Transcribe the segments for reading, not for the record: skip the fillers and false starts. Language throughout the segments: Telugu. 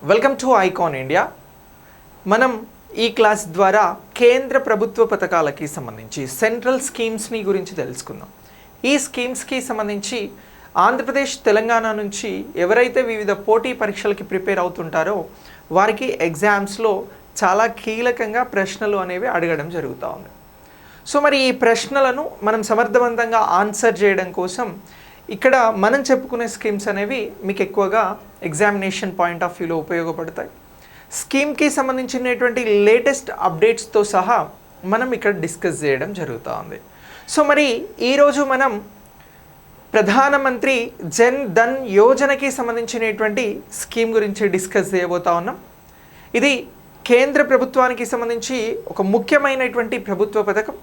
Welcome to icon India. మనం ఈ క్లాస్ ద్వారా కేంద్ర ప్రభుత్వ పథకాలకి సంబంధించి సెంట్రల్ స్కీమ్స్ని గురించి తెలుసుకుందాం. ఈ స్కీమ్స్కి సంబంధించి ఆంధ్రప్రదేశ్, తెలంగాణ నుంచి ఎవరైతే వివిధ పోటీ పరీక్షలకి ప్రిపేర్ అవుతుంటారో వారికి ఎగ్జామ్స్లో చాలా కీలకంగా ప్రశ్నలు అనేవి అడగడం జరుగుతూ ఉంది. సో మరి ఈ ప్రశ్నలను మనం సమర్థవంతంగా ఆన్సర్ చేయడం కోసం ఇక్కడ మనం చెప్పుకునే స్కీమ్స్ అనేవి మీకు ఎక్కువగా ఎగ్జామినేషన్ పాయింట్ ఆఫ్ వ్యూలో ఉపయోగపడతాయి. స్కీమ్కి సంబంధించినటువంటి లేటెస్ట్ అప్డేట్స్తో సహా మనం ఇక్కడ డిస్కస్ చేయడం జరుగుతూ ఉంది. సో మరి ఈరోజు మనం ప్రధానమంత్రి జన్ ధన్ యోజనకి సంబంధించినటువంటి స్కీమ్ గురించి డిస్కస్ చేయబోతా ఉన్నాం. ఇది కేంద్ర ప్రభుత్వానికి సంబంధించి ఒక ముఖ్యమైనటువంటి ప్రభుత్వ పథకం.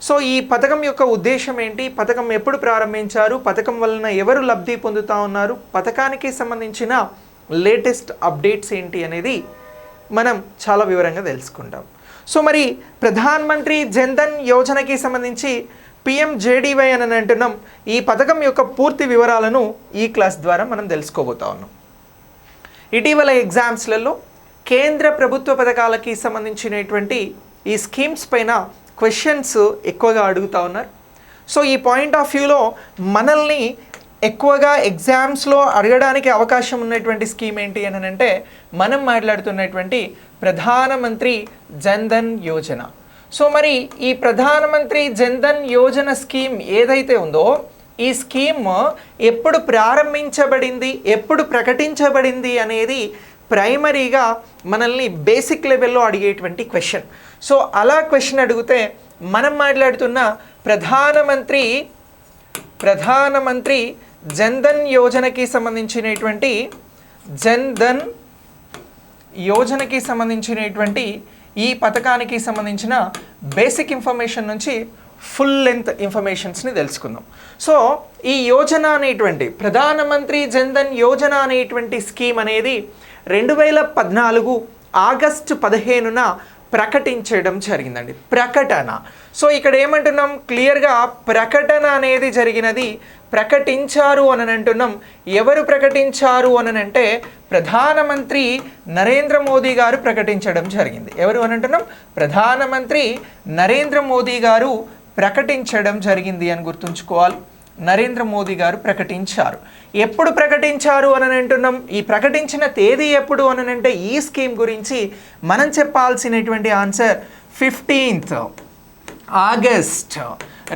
సో ఈ పథకం యొక్క ఉద్దేశం ఏంటి, పథకం ఎప్పుడు ప్రారంభించారు, పథకం వలన ఎవరు లబ్ధి పొందుతూ ఉన్నారు, పథకానికి సంబంధించిన లేటెస్ట్ అప్డేట్స్ ఏంటి అనేది మనం చాలా వివరంగా తెలుసుకుంటాం. సో మరి ప్రధానమంత్రి జన్ ధన్ యోజనకి సంబంధించి PMJDY అని అంటున్నాం. ఈ పథకం యొక్క పూర్తి వివరాలను ఈ క్లాస్ ద్వారా మనం తెలుసుకోబోతా ఉన్నాం. ఇటీవల ఎగ్జామ్స్లలో కేంద్ర ప్రభుత్వ పథకాలకి సంబంధించినటువంటి ఈ స్కీమ్స్ పైన క్వశ్చన్స్ ఎక్కువగా అడుగుతూ ఉన్నారు. సో ఈ పాయింట్ ఆఫ్ వ్యూలో మనల్ని ఎక్కువగా ఎగ్జామ్స్లో అడగడానికి అవకాశం ఉన్నటువంటి స్కీమ్ ఏంటి అని అంటే మనం మాట్లాడుతున్నటువంటి ప్రధానమంత్రి జన్ ధన్ యోజన. సో మరి ఈ ప్రధానమంత్రి జన్ ధన్ యోజన స్కీమ్ ఏదైతే ఉందో ఈ స్కీమ్ ఎప్పుడు ప్రారంభించబడింది, ఎప్పుడు ప్రకటించబడింది అనేది ప్రైమరీగా మనల్ని బేసిక్ లెవెల్లో అడిగేటువంటి క్వశ్చన్. సో అలా క్వశ్చన్ అడిగితే మనం మాట్లాడుతున్న ప్రధానమంత్రి జన్ ధన్ యోజనకి సంబంధించినటువంటి ఈ పథకానికి సంబంధించిన బేసిక్ ఇన్ఫర్మేషన్ నుంచి ఫుల్ లెంత్ ఇన్ఫర్మేషన్స్ని తెలుసుకుందాం. సో ఈ యోజన అనేటువంటి ప్రధానమంత్రి జన్ ధన్ యోజన అనేటువంటి స్కీమ్ అనేది 2014 ఆగస్టు 15న ప్రకటించడం జరిగిందండి. ప్రకటన. సో ఇక్కడ ఏమంటున్నాం, క్లియర్గా ప్రకటన అనేది జరిగినది. ప్రకటించారు అని అంటున్నాం. ఎవరు ప్రకటించారు అని అంటే ప్రధానమంత్రి నరేంద్ర మోదీ గారు ప్రకటించడం జరిగింది. ఎవరు అని అంటున్నాం, ప్రధానమంత్రి నరేంద్ర మోదీ గారు ప్రకటించడం జరిగింది అని గుర్తుంచుకోవాలి. నరేంద్ర మోదీ గారు ప్రకటించారు. ఎప్పుడు ప్రకటించారు అని అంటున్నాం, ఈ ప్రకటించిన తేదీ ఎప్పుడు అని అంటే ఈ స్కీమ్ గురించి మనం చెప్పాల్సినటువంటి ఆన్సర్ 15th ఆగస్ట్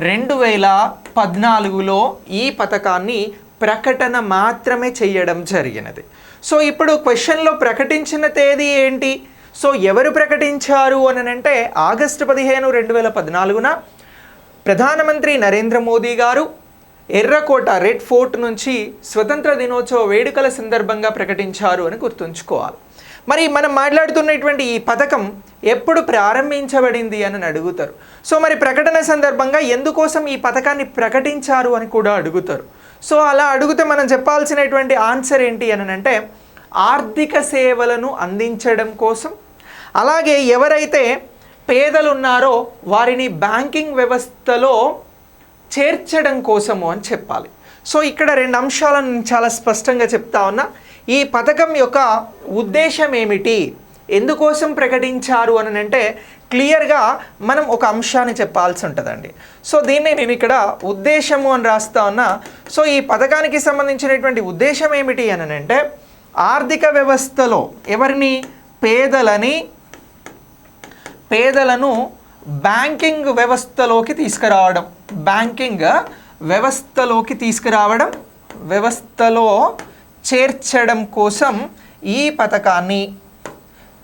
2014లో ఈ పథకాన్ని ప్రకటన మాత్రమే చేయడం జరిగినది. సో ఇప్పుడు క్వశ్చన్లో ప్రకటించిన తేదీ ఏంటి, సో ఎవరు ప్రకటించారు అని అంటే ఆగస్టు 15, 2014న ప్రధానమంత్రి నరేంద్ర మోదీ గారు ఎర్రకోట రెడ్ ఫోర్ట్ నుంచి స్వతంత్ర దినోత్సవ వేడుకల సందర్భంగా ప్రకటించారు అని గుర్తుంచుకోవాలి. మరి మనం మాట్లాడుతున్నటువంటి ఈ పథకం ఎప్పుడు ప్రారంభించబడింది అని అడుగుతారు. సో మరి ప్రకటన సందర్భంగా ఎందుకోసం ఈ పథకాన్ని ప్రకటించారు అని కూడా అడుగుతారు. సో అలా అడిగితే మనం చెప్పాల్సినటువంటి ఆన్సర్ ఏంటి అని అంటే ఆర్థిక సేవలను అందించడం కోసం, అలాగే ఎవరైతే పేదలు ఉన్నారో వారిని బ్యాంకింగ్ వ్యవస్థలో చేర్చడం కోసము అని చెప్పాలి. సో ఇక్కడ రెండు అంశాలను చాలా స్పష్టంగా చెప్తా ఉన్నా. ఈ పథకం యొక్క ఉద్దేశం ఏమిటి, ఎందుకోసం ప్రకటించారు అని అంటే క్లియర్గా మనం ఒక అంశాన్ని చెప్పాల్సి ఉంటుందండి. సో దీన్ని నేను ఇక్కడ ఉద్దేశము అని రాస్తా ఉన్నా. సో ఈ పథకానికి సంబంధించినటువంటి ఉద్దేశం ఏమిటి అని అంటే ఆర్థిక వ్యవస్థలో ఎవరిని, పేదలను బ్యాంకింగ్ వ్యవస్థలోకి తీసుకురావడం, వ్యవస్థలో చేర్చడం కోసం ఈ పథకాన్ని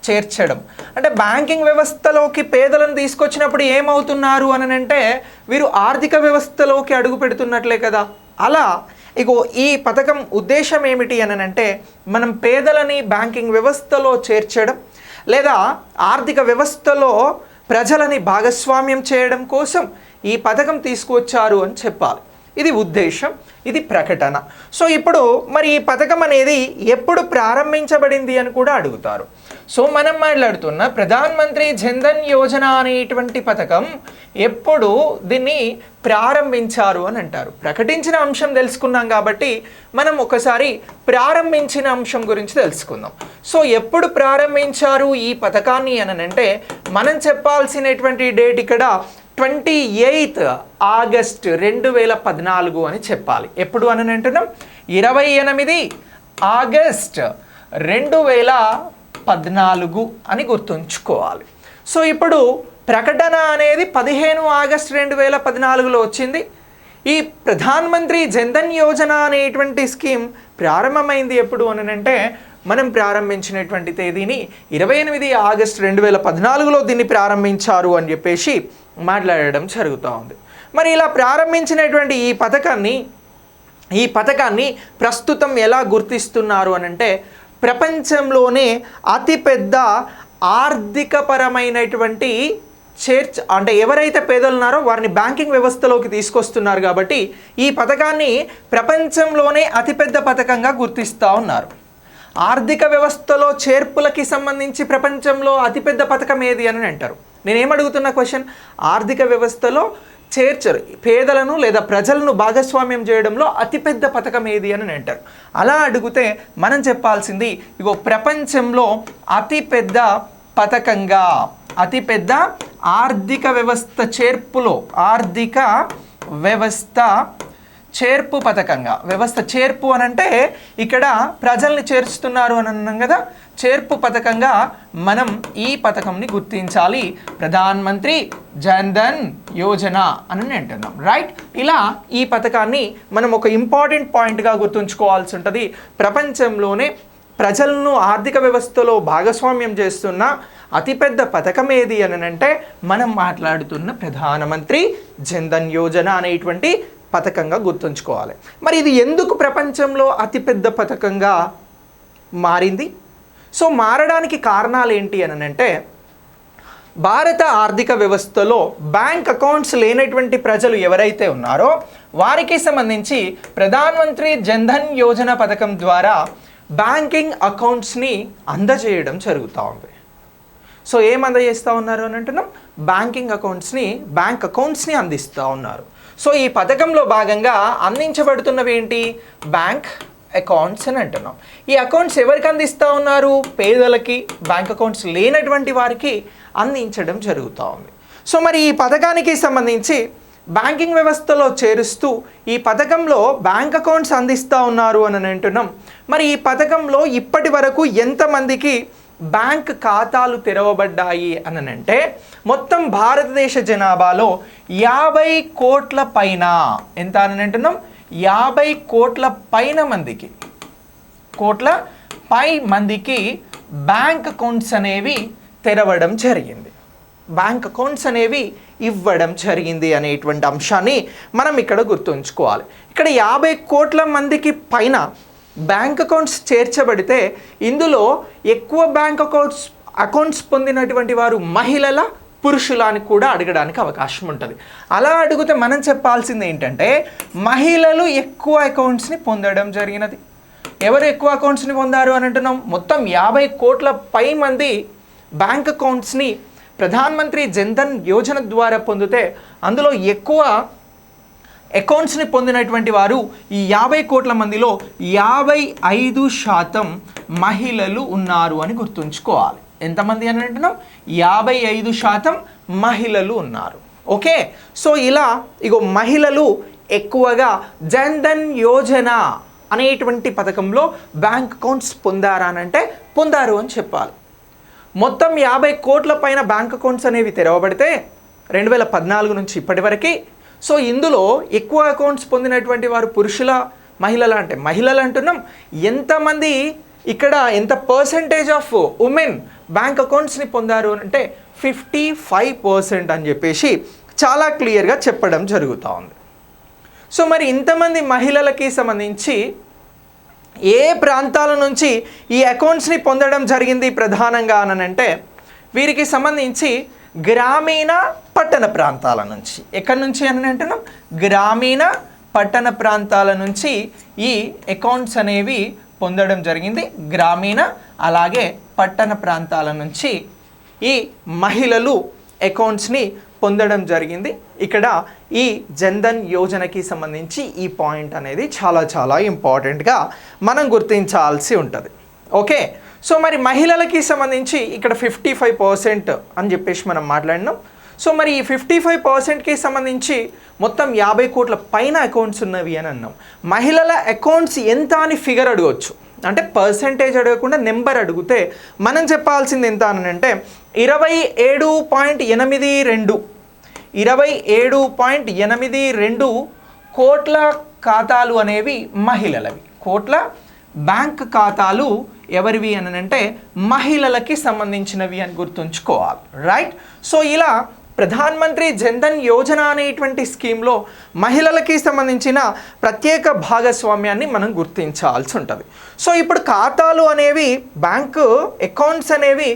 చేర్చడం. అంటే బ్యాంకింగ్ వ్యవస్థలోకి పేదలను తీసుకొచ్చినప్పుడు ఏమవుతున్నారు అని అంటే వీరు ఆర్థిక వ్యవస్థలోకి అడుగు పెడుతున్నట్లే కదా. అలా ఇగో ఈ పథకం ఉద్దేశం ఏమిటి అని అంటే మనం పేదలని బ్యాంకింగ్ వ్యవస్థలో చేర్చడం లేదా ఆర్థిక వ్యవస్థలో ప్రజలని భాగస్వామ్యం చేయడం కోసం ఈ పథకం తీసుకువచ్చారు అని చెప్పాలి. ఇది ఉద్దేశం, ఇది ప్రకటన. సో ఇప్పుడు మరి ఈ పథకం అనేది ఎప్పుడు ప్రారంభించబడింది అని కూడా అడుగుతారు. సో మనం మాట్లాడుతున్న ప్రధాన్ మంత్రి జన్ధన్ యోజన అనేటువంటి పథకం ఎప్పుడు దీన్ని ప్రారంభించారు అని అంటారు. ప్రకటించిన అంశం తెలుసుకున్నాం కాబట్టి మనం ఒకసారి ప్రారంభించిన అంశం గురించి తెలుసుకుందాం. సో ఎప్పుడు ప్రారంభించారు ఈ పథకాన్ని అని అంటే మనం చెప్పాల్సినటువంటి డేట్ ఇక్కడ 28 ఆగస్ట్ 2014 అని చెప్పాలి. ఎప్పుడు అని అంటున్నాం 28 ఆగస్ట్ 2014 అని గుర్తుంచుకోవాలి. సో ఇప్పుడు ప్రకటన అనేది 15 ఆగస్ట్ 2014లో వచ్చింది. ఈ ప్రధాన్ మంత్రి జన్ధన్ యోజన అనేటువంటి స్కీమ్ ప్రారంభమైంది ఎప్పుడు అని అంటే మనం ప్రారంభించినటువంటి తేదీని 28 ఆగస్ట్ 2014లో దీన్ని ప్రారంభించారు అని చెప్పేసి మాట్లాడడం జరుగుతూ ఉంది. మరి ఇలా ప్రారంభించినటువంటి ఈ పథకాన్ని ప్రస్తుతం ఎలా గుర్తిస్తున్నారు అని అంటే ప్రపంచంలోనే అతిపెద్ద ఆర్థికపరమైనటువంటి అంటే ఎవరైతే పేదలు ఉన్నారో వారిని బ్యాంకింగ్ వ్యవస్థలోకి తీసుకొస్తున్నారు కాబట్టి ఈ పథకాన్ని ప్రపంచంలోనే అతిపెద్ద పథకంగా గుర్తిస్తూ ఉన్నారు. ఆర్థిక వ్యవస్థలో చేర్పులకి సంబంధించి ప్రపంచంలో అతిపెద్ద పథకం ఏది అని అంటారు. నేనేమడుగుతున్న క్వశ్చన్, ఆర్థిక వ్యవస్థలో చేర్చరు పేదలను లేదా ప్రజలను భాగస్వామ్యం చేయడంలో అతిపెద్ద పథకం ఏది అని అంటారు. అలా అడిగితే మనం చెప్పాల్సింది ఇగో ప్రపంచంలో అతిపెద్ద పథకంగా అతిపెద్ద ఆర్థిక వ్యవస్థ చేర్పు పథకంగా వ్యవస్థ చేర్పు అని అంటే ఇక్కడ ప్రజల్ని చేర్చుతున్నారు అని అన్నాం కదా, చేర్పు పథకంగా మనం ఈ పథకంని గుర్తించాలి. ప్రధాన్ మంత్రి జన్ధన్ యోజన అని అంటున్నాం, రైట్. ఇలా ఈ పథకాన్ని మనం ఒక ఇంపార్టెంట్ పాయింట్గా గుర్తుంచుకోవాల్సి ఉంటుంది. ప్రపంచంలోనే ప్రజలను ఆర్థిక వ్యవస్థలో భాగస్వామ్యం చేస్తున్న అతిపెద్ద పథకం ఏది అని అంటే మనం మాట్లాడుతున్న ప్రధానమంత్రి జన్ధన్ యోజన అనేటువంటి పథకంగా గుర్తుంచుకోవాలి. మరి ఇది ఎందుకు ప్రపంచంలో అతిపెద్ద పథకంగా మారింది? సో మారడానికి కారణాలు ఏంటి అని అంటే భారత ఆర్థిక వ్యవస్థలో బ్యాంక్ అకౌంట్స్ లేనటువంటి ప్రజలు ఎవరైతే ఉన్నారో వారికి సంబంధించి ప్రధాన్ మంత్రి జన్ధన్ యోజన పథకం ద్వారా బ్యాంకింగ్ అకౌంట్స్ని అందజేయడం జరుగుతూ ఉంది. సో ఏం అందజేస్తూ ఉన్నారు అని అంటున్నాం, బ్యాంక్ అకౌంట్స్ని అందిస్తూ ఉన్నారు. సో ఈ పథకంలో భాగంగా అందించబడుతున్నవి ఏంటి, బ్యాంక్ అకౌంట్స్ అని అంటున్నాం. ఈ అకౌంట్స్ ఎవరికి అందిస్తూ ఉన్నారు, పేదలకి, బ్యాంక్ అకౌంట్స్ లేనటువంటి వారికి అందించడం జరుగుతూ ఉంది. సో మరి ఈ పథకానికి సంబంధించి బ్యాంకింగ్ వ్యవస్థలో చేరుస్తూ ఈ పథకంలో బ్యాంక్ అకౌంట్స్ అందిస్తూ ఉన్నారు అని అంటున్నాం. మరి ఈ పథకంలో ఇప్పటి వరకు ఎంతమందికి బ్యాంక్ ఖాతాలు తెరవబడ్డాయి అని అంటే మొత్తం భారతదేశ జనాభాలో 50 కోట్ల పైన, ఎంత అని అంటున్నాం, 50 కోట్ల మందికి బ్యాంక్ అకౌంట్స్ అనేవి తెరవడం జరిగింది, బ్యాంక్ అకౌంట్స్ అనేవి ఇవ్వడం జరిగింది అనేటువంటి అంశాన్ని మనం ఇక్కడ గుర్తుంచుకోవాలి. ఇక్కడ 50 కోట్ల మందికి పైన బ్యాంక్ అకౌంట్స్ చేర్చబడితే ఇందులో ఎక్కువ బ్యాంక్ అకౌంట్స్ పొందినటువంటి వారు మహిళల, పురుషుల అని కూడా అడగడానికి అవకాశం ఉంటుంది. అలా అడిగితే మనం చెప్పాల్సింది ఏంటంటే మహిళలు ఎక్కువ అకౌంట్స్ని పొందడం జరిగినది. ఎవరు ఎక్కువ అకౌంట్స్ని పొందారు అని అంటున్నాం, మొత్తం 50 కోట్ల పై మంది బ్యాంక్ అకౌంట్స్ని ప్రధాన్ మంత్రి జన్ధన్ యోజన ద్వారా పొందితే అందులో ఎక్కువ అకౌంట్స్ని పొందినటువంటి వారు ఈ 50 కోట్ల మందిలో 55% మహిళలు ఉన్నారు అని గుర్తుంచుకోవాలి. ఎంతమంది అని అంటున్నాం, 55% మహిళలు ఉన్నారు. ఓకే, సో ఇలా ఇగో మహిళలు ఎక్కువగా జన్ధన్ యోజన అనేటువంటి పథకంలో బ్యాంక్ అకౌంట్స్ పొందారా అని అంటే పొందారు అని చెప్పాలి. మొత్తం 50 కోట్ల పైన బ్యాంక్ అకౌంట్స్ అనేవి తెరవబడితే 2014 నుంచి ఇప్పటి వరకు. సో ఇందులో ఎక్కువ అకౌంట్స్ పొందినటువంటి వారు పురుషుల, మహిళల అంటే మహిళలు అంటున్నాం. ఎంతమంది ఇక్కడ ఎంత పర్సంటేజ్ ఆఫ్ ఉమెన్ బ్యాంక్ అకౌంట్స్ని పొందారు అంటే 55% అని చెప్పేసి చాలా క్లియర్గా చెప్పడం జరుగుతూ ఉంది. సో మరి ఇంతమంది మహిళలకి సంబంధించి ఏ ప్రాంతాల నుంచి ఈ అకౌంట్స్ని పొందడం జరిగింది ప్రధానంగా అని అంటే వీరికి సంబంధించి గ్రామీణ పట్టణ ప్రాంతాల నుంచి. ఎక్కడి నుంచి అని అంటున్నాం, గ్రామీణ పట్టణ ప్రాంతాల నుంచి ఈ అకౌంట్స్ అనేవి పొందడం జరిగింది. గ్రామీణ అలాగే పట్టణ ప్రాంతాల నుంచి ఈ మహిళలు అకౌంట్స్ని పొందడం జరిగింది. ఇక్కడ ఈ జన్ధన్ యోజనకి సంబంధించి ఈ పాయింట్ అనేది చాలా చాలా ఇంపార్టెంట్గా మనం గుర్తించాల్సి ఉంటుంది. ఓకే, సో మరి మహిళలకి సంబంధించి ఇక్కడ 55% అని చెప్పేసి మనం మాట్లాడినాం. సో మరి ఈ 55%కి సంబంధించి మొత్తం 50 కోట్ల పైన అకౌంట్స్ ఉన్నవి అని అన్నాం. మహిళల అకౌంట్స్ ఎంత అని ఫిగర్ అడగవచ్చు, అంటే పర్సంటేజ్ అడగకుండా నెంబర్ అడిగితే మనం చెప్పాల్సింది ఎంత అని అంటే 27.82 కోట్ల ఖాతాలు అనేవి మహిళలవి. కోట్ల బ్యాంక్ ఖాతాలు ఎవరివి అని అంటే మహిళలకి సంబంధించినవి అని గుర్తుంచుకోవాలి, రైట్? సో ఇలా ప్రధాన్ మంత్రి జన్ధన్ యోజన అనేటువంటి స్కీమ్లో మహిళలకి సంబంధించిన ప్రత్యేక భాగస్వామ్యాన్ని మనం గుర్తించాల్సి ఉంటుంది. సో ఇప్పుడు ఖాతాలు అనేవి బ్యాంకు అకౌంట్స్ అనేవి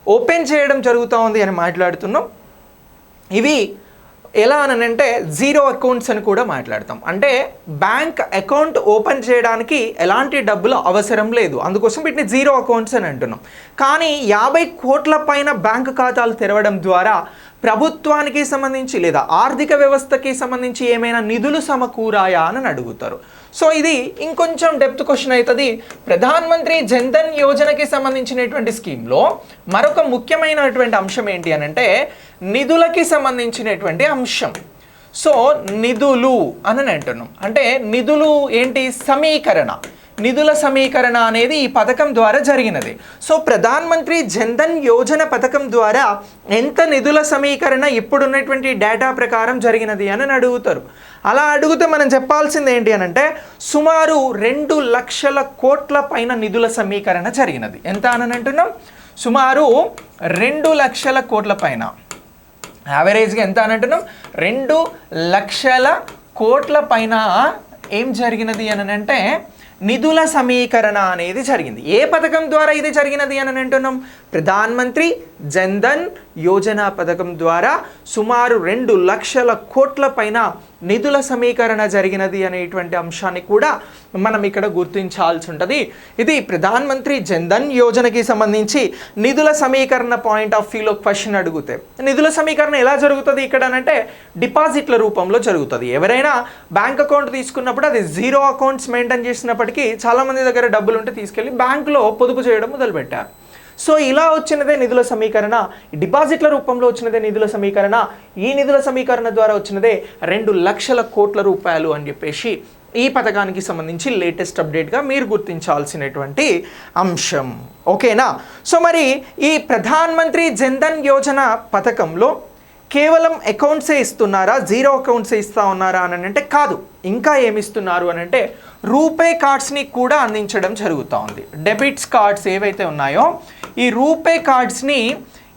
ఓపెన్ చేయడం జరుగుతూ ఉంది అని మాట్లాడుతున్నాం. ఇవి ఎలా అని అంటే జీరో అకౌంట్స్ అని కూడా మాట్లాడతాం. అంటే బ్యాంక్ అకౌంట్ ఓపెన్ చేయడానికి ఎలాంటి డబ్బులు అవసరం లేదు, అందుకోసం వీటిని జీరో అకౌంట్స్ అని అంటున్నాం. కానీ 50 కోట్ల పైన బ్యాంక్ ఖాతాలు తెరవడం ద్వారా ప్రభుత్వానికి సంబంధించి లేదా ఆర్థిక వ్యవస్థకి సంబంధించి ఏమైనా నిధులు సమకూరాయా అని అడుగుతారు. సో ఇది ఇంకొంచెం డెప్త్ క్వశ్చన్ అవుతుంది. ప్రధాన్ మంత్రి జన్ధన్ యోజనకి సంబంధించినటువంటి స్కీమ్లో మరొక ముఖ్యమైనటువంటి అంశం ఏంటి అని అంటే నిధులకి సంబంధించినటువంటి అంశం. సో నిధులు అని అంటున్నాం. అంటే నిధులు ఏంటి? సమీకరణ. నిధుల సమీకరణ అనేది ఈ పథకం ద్వారా జరిగినది. సో ప్రధాన్ మంత్రి జన్ధన్ యోజన పథకం ద్వారా ఎంత నిధుల సమీకరణ ఇప్పుడున్నటువంటి డేటా ప్రకారం జరిగినది అని అడుగుతారు. అలా అడిగితే మనం చెప్పాల్సింది ఏంటి అని అంటే సుమారు 2 లక్షల కోట్ల పైన నిధుల సమీకరణ జరిగినది. ఎంత అని అంటున్నాం? సుమారు 2 లక్షల కోట్ల పైన. యావరేజ్గా ఎంత అని అంటున్నాం? 2 లక్షల కోట్ల పైన ఏం జరిగినది అని అంటే నిధుల సమీకరణ అనేది జరిగింది. ఏ పథకం ద్వారా ఇది జరిగినది అని అంటున్నాం? ప్రధాన్ మంత్రి జన్ధన్ యోజన పథకం ద్వారా సుమారు 2 లక్షల కోట్ల పైన నిధుల సమీకరణ జరిగినది అనేటువంటి అంశాన్ని కూడా మనం ఇక్కడ గుర్తించాల్సి ఉంటుంది. ఇది ప్రధాన్ మంత్రి జన్ధన్ యోజనకి సంబంధించి నిధుల సమీకరణ పాయింట్ ఆఫ్ వ్యూలో క్వశ్చన్ అడిగితే నిధుల సమీకరణ ఎలా జరుగుతుంది ఇక్కడ అంటే డిపాజిట్ల రూపంలో జరుగుతుంది. ఎవరైనా బ్యాంక్ అకౌంట్ తీసుకున్నప్పుడు అది జీరో అకౌంట్స్ మెయింటైన్ చేసినప్పటికీ చాలామంది దగ్గర డబ్బులు ఉంటే తీసుకెళ్ళి బ్యాంకులో పొదుపు చేయడం మొదలుపెట్టారు. సో ఇలా వచ్చినదే నిధుల సమీకరణ, డిపాజిట్ల రూపంలో వచ్చినదే నిధుల సమీకరణ. ఈ నిధుల సమీకరణ ద్వారా వచ్చినదే 2 లక్షల కోట్ల రూపాయలు అని చెప్పేసి ఈ పథకానికి సంబంధించి లేటెస్ట్ అప్డేట్గా మీరు గుర్తించాల్సినటువంటి అంశం. ఓకేనా? సో మరి ఈ ప్రధాన్ మంత్రి జన్ధన్ యోజన పథకంలో కేవలం అకౌంట్సే ఇస్తున్నారా, జీరో అకౌంట్సే ఇస్తా ఉన్నారా అని అంటే కాదు. ఇంకా ఏమిస్తున్నారు అని అంటే రూపే కార్డ్స్ని కూడా అందించడం జరుగుతూ ఉంది. డెబిట్స్ కార్డ్స్ ఏవైతే ఉన్నాయో ఈ రూపే కార్డ్స్ని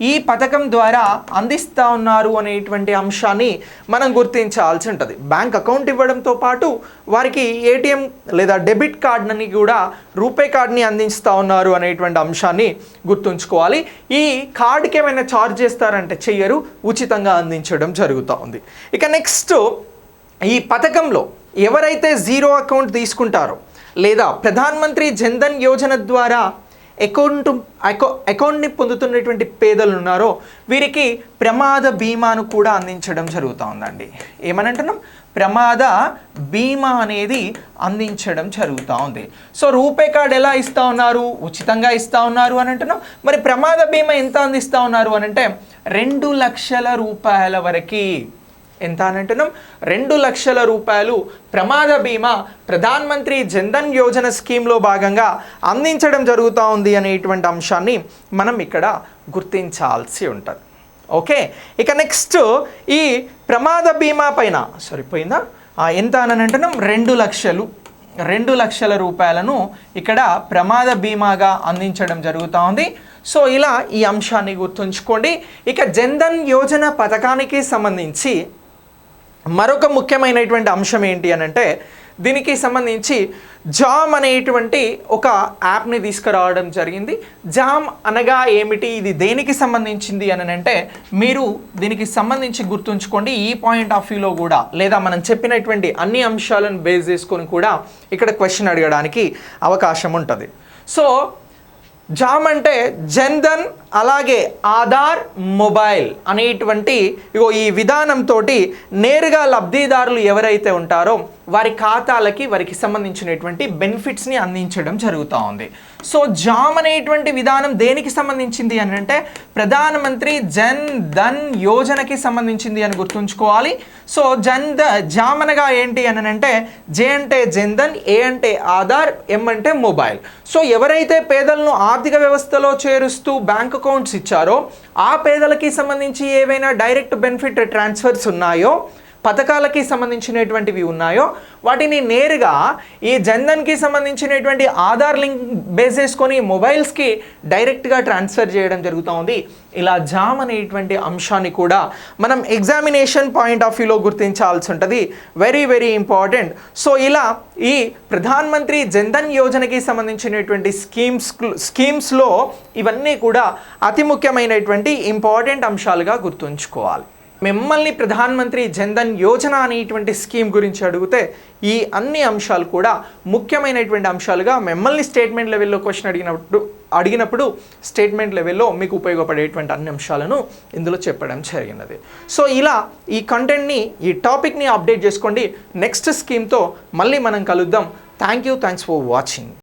ఈ పథకం ద్వారా అందిస్తూ ఉన్నారు అనేటువంటి అంశాన్ని మనం గుర్తించాల్సి ఉంటుంది. బ్యాంక్ అకౌంట్ ఇవ్వడంతో పాటు వారికి ఏటీఎం లేదా డెబిట్ కార్డ్ని కూడా రూపే కార్డ్ని అందిస్తూ ఉన్నారు అనేటువంటి అంశాన్ని గుర్తుంచుకోవాలి. ఈ కార్డ్కి ఏమైనా ఛార్జ్ చేస్తారంటే చెయ్యరు, ఉచితంగా అందించడం జరుగుతూ ఉంది. ఇక నెక్స్ట్ ఈ పథకంలో ఎవరైతే జీరో అకౌంట్ తీసుకుంటారో లేదా ప్రధాన్ మంత్రి జన్ధన్ యోజన ద్వారా అకౌంట్ని పొందుతున్నటువంటి పేదలు ఉన్నారో వీరికి ప్రమాద బీమాను కూడా అందించడం జరుగుతూ ఉందండి. ఏమనంటున్నాం? ప్రమాద బీమా అనేది అందించడం జరుగుతూ ఉంది. సో రూపే కార్డ్ ఎలా ఇస్తూ ఉన్నారు? ఉచితంగా ఇస్తూ ఉన్నారు అని అంటున్నాం. మరి ప్రమాద బీమా ఎంత అందిస్తూ ఉన్నారు అని అంటే 2 లక్షల రూపాయల వరకు. ఎంత అని అంటున్నాం? 2 లక్షల రూపాయలు ప్రమాద బీమా ప్రధాన్ మంత్రి జన్ధన్ యోజన స్కీమ్లో భాగంగా అందించడం జరుగుతూ ఉంది అనేటువంటి అంశాన్ని మనం ఇక్కడ గుర్తించాల్సి ఉంటుంది. ఓకే, ఇక నెక్స్ట్ ఈ ప్రమాద బీమా పైన సరిపోయిందా? ఎంత అని అంటున్నాం? 2 లక్షల రూపాయలను ఇక్కడ ప్రమాద బీమాగా అందించడం జరుగుతూ ఉంది. సో ఇలా ఈ అంశాన్ని గుర్తుంచుకోండి. ఇక జన్ధన్ యోజన పథకానికి సంబంధించి మరొక ముఖ్యమైనటువంటి అంశం ఏంటి అని అంటే దీనికి సంబంధించి జామ్ అనేటువంటి ఒక యాప్ని తీసుకురావడం జరిగింది. జామ్ అనగా ఏమిటి, ఇది దేనికి సంబంధించింది అని అంటే మీరు దీనికి సంబంధించి గుర్తుంచుకోండి. ఈ పాయింట్ ఆఫ్ వ్యూలో కూడా లేదా మనం చెప్పినటువంటి అన్ని అంశాలను బేస్ చేసుకొని కూడా ఇక్కడ క్వశ్చన్ అడగడానికి అవకాశం ఉంటుంది. సో జామ్ అంటే జన్ధన్ అలాగే ఆధార్ మొబైల్ అనేటువంటి ఈ విధానంతో నేరుగా లబ్ధిదారులు ఎవరైతే ఉంటారో వారి ఖాతాలకి వారికి సంబంధించినటువంటి బెనిఫిట్స్ని అందించడం జరుగుతూ ఉంది. సో జామ్ అనేటువంటి విధానం దేనికి సంబంధించింది అని అంటే ప్రధానమంత్రి జన్ ధన్ యోజనకి సంబంధించింది అని గుర్తుంచుకోవాలి. సో జామ్ అనగా ఏంటి అని అంటే జే అంటే జన్ధన్, ఏ అంటే ఆధార్, ఎం అంటే మొబైల్. సో ఎవరైతే పేదలను ఆర్థిక వ్యవస్థలో చేరుస్తూ బ్యాంక్ అకౌంట్స్ ఇచ్చారో ఆ పేదలకి సంబంధించి ఏవైనా డైరెక్ట్ బెనిఫిట్ ట్రాన్స్ఫర్స్ ఉన్నాయో, పథకాలకి సంబంధించినటువంటివి ఉన్నాయో వాటిని నేరుగా ఈ జన్ధన్కి సంబంధించినటువంటి ఆధార్ లింక్ బేస్ చేసుకొని మొబైల్స్కి డైరెక్ట్గా ట్రాన్స్ఫర్ చేయడం జరుగుతూ ఉంది. ఇలా జామ్ అనేటువంటి అంశాన్ని కూడా మనం ఎగ్జామినేషన్ పాయింట్ ఆఫ్ వ్యూలో గుర్తించాల్సి ఉంటుంది. Very very important. సో ఇలా ఈ ప్రధాన్ మంత్రి జన్ధన్ యోజనకి సంబంధించినటువంటి స్కీమ్స్లో ఇవన్నీ కూడా అతి ముఖ్యమైనటువంటి ఇంపార్టెంట్ అంశాలుగా గుర్తుంచుకోవాలి. మిమ్మల్ని ప్రధాన్ మంత్రి జన్ధన్ యోజన అనేటువంటి స్కీమ్ గురించి అడిగితే అన్ని అంశాలు కూడా ముఖ్యమైనటువంటి అంశాలుగా మిమ్మల్ని స్టేట్మెంట్ లెవెల్లో క్వశ్చన్ అడిగినప్పుడు స్టేట్మెంట్ లెవెల్లో మీకు ఉపయోగపడేటువంటి అన్ని అంశాలను ఇందులో చెప్పడం జరిగినది. సో ఇలా ఈ కంటెంట్ని ఈ టాపిక్ని అప్డేట్ చేసుకోండి. నెక్స్ట్ స్కీమ్తో మళ్ళీ మనం కలుద్దాం. Thanks for watching.